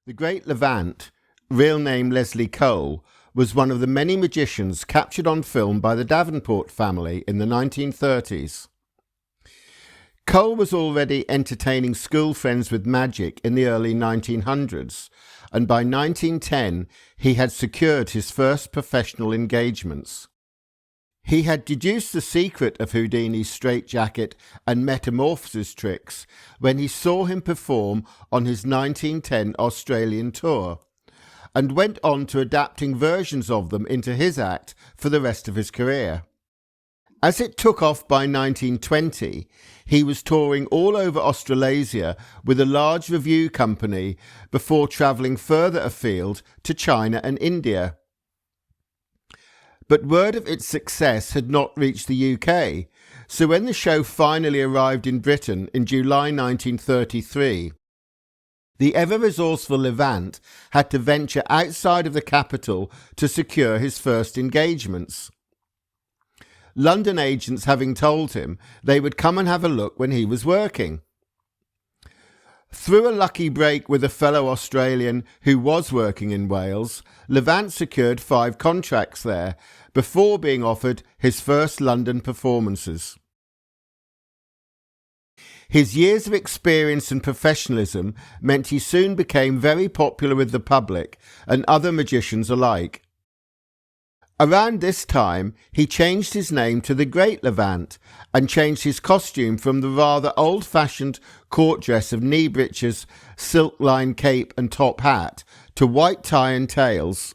The Great Levante, real name Leslie Cole, was one of the many magicians captured on film by the Davenport family in the 1930s. Cole was already entertaining school friends with magic in the early 1900s, and by 1910 he had secured his first professional engagements. He had deduced the secret of Houdini's straitjacket and metamorphosis tricks when he saw him perform on his 1910 Australian tour, and went on to adapting versions of them into his act for the rest of his career. As it took off by 1920, he was touring all over Australasia with a large revue company before travelling further afield to China and India. But word of its success had not reached the UK, so when the show finally arrived in Britain in July 1933, the ever-resourceful Levante had to venture outside of the capital to secure his first engagements. London agents having told him they would come and have a look when he was working. Through a lucky break with a fellow Australian who was working in Wales, Levante secured 5 contracts there before being offered his first London performances. His years of experience and professionalism meant he soon became very popular with the public and other magicians alike. Around this time, he changed his name to the Great Levante and changed his costume from the rather old-fashioned court dress of knee breeches, silk-lined cape and top hat to white tie and tails.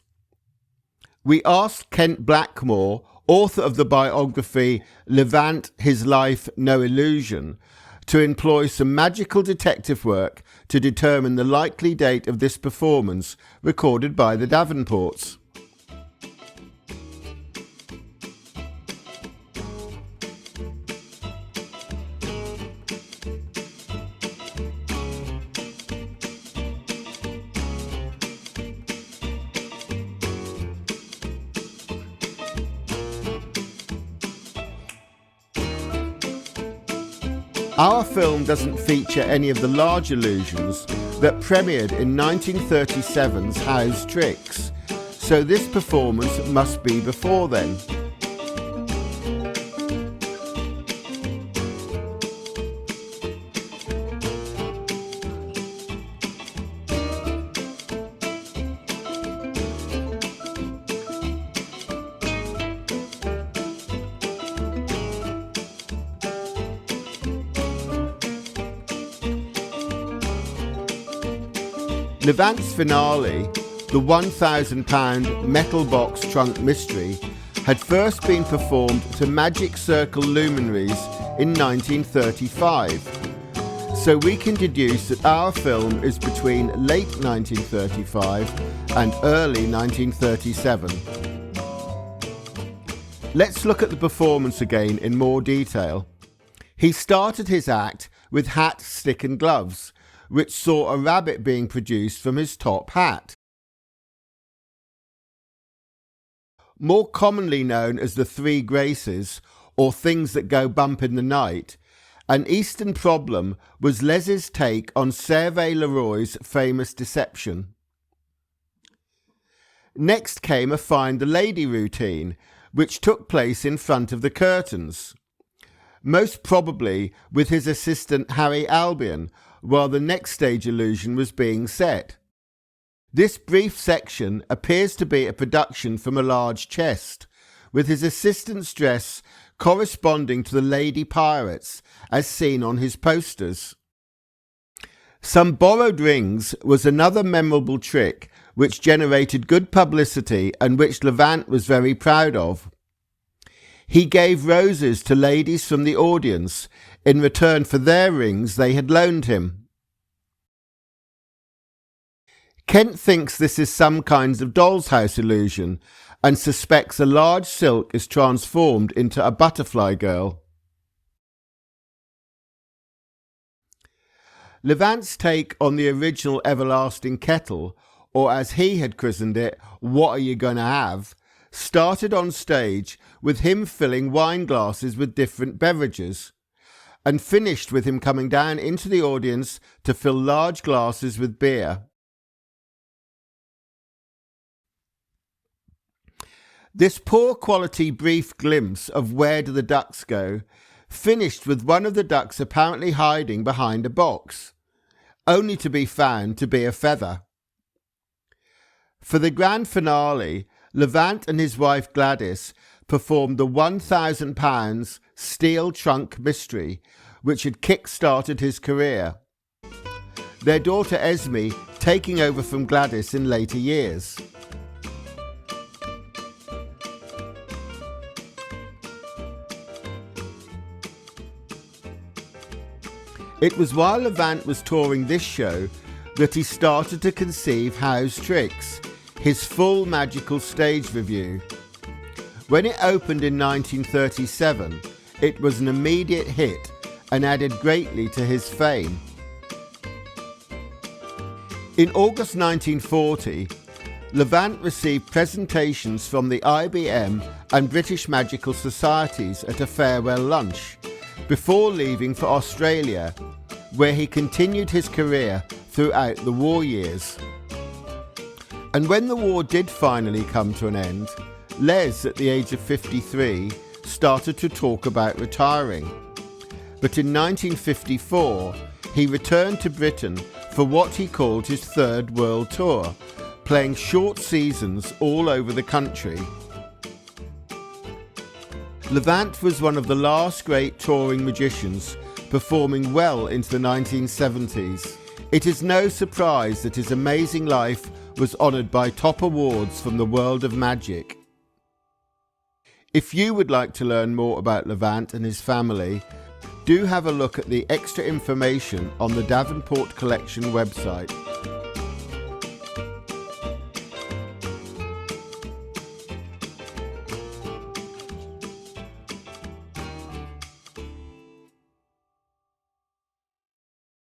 We asked Kent Blackmore, author of the biography Levante, His Life, No Illusion, to employ some magical detective work to determine the likely date of this performance recorded by the Davenports. Our film doesn't feature any of the large illusions that premiered in 1937's How's Tricks, so this performance must be before then. Levante's finale, the £1,000 metal box trunk mystery, had first been performed to Magic Circle luminaries in 1935, so we can deduce that our film is between late 1935 and early 1937. Let's look at the performance again in more detail. He started his act with hat, stick and gloves, which saw a rabbit being produced from his top hat. More commonly known as the 3 Graces, or things that go bump in the night, an Eastern problem was Les's take on Hervé Leroy's famous deception. Next came a Find the Lady routine, which took place in front of the curtains, most probably with his assistant Harry Albion, while the next stage illusion was being set. This brief section appears to be a production from a large chest, with his assistant's dress corresponding to the lady pirates as seen on his posters. Some borrowed rings was another memorable trick which generated good publicity and which Levante was very proud of. He gave roses to ladies from the audience in return for their rings they had loaned him. Kent thinks this is some kinds of doll's house illusion and suspects a large silk is transformed into a butterfly girl. Levante's take on the original Everlasting Kettle, or as he had christened it, What Are You Gonna Have?, started on stage with him filling wine glasses with different beverages, and finished with him coming down into the audience to fill large glasses with beer. This poor quality brief glimpse of Where Do the Ducks Go finished with one of the ducks apparently hiding behind a box, only to be found to be a feather. For the grand finale, Levante and his wife Gladys performed the £1,000 steel trunk mystery, which had kick-started his career, their daughter Esme taking over from Gladys in later years. It was while Levante was touring this show that he started to conceive How's Tricks, his full magical stage review. When it opened in 1937, it was an immediate hit and added greatly to his fame. In August 1940, Levante received presentations from the IBM and British Magical Societies at a farewell lunch, before leaving for Australia, where he continued his career throughout the war years. And when the war did finally come to an end, Les, at the age of 53, started to talk about retiring. But in 1954, he returned to Britain for what he called his Third World Tour, playing short seasons all over the country. Levante was one of the last great touring magicians, performing well into the 1970s. It is no surprise that his amazing life was honoured by top awards from the world of magic. If you would like to learn more about Levante and his family, do have a look at the extra information on the Davenport Collection website.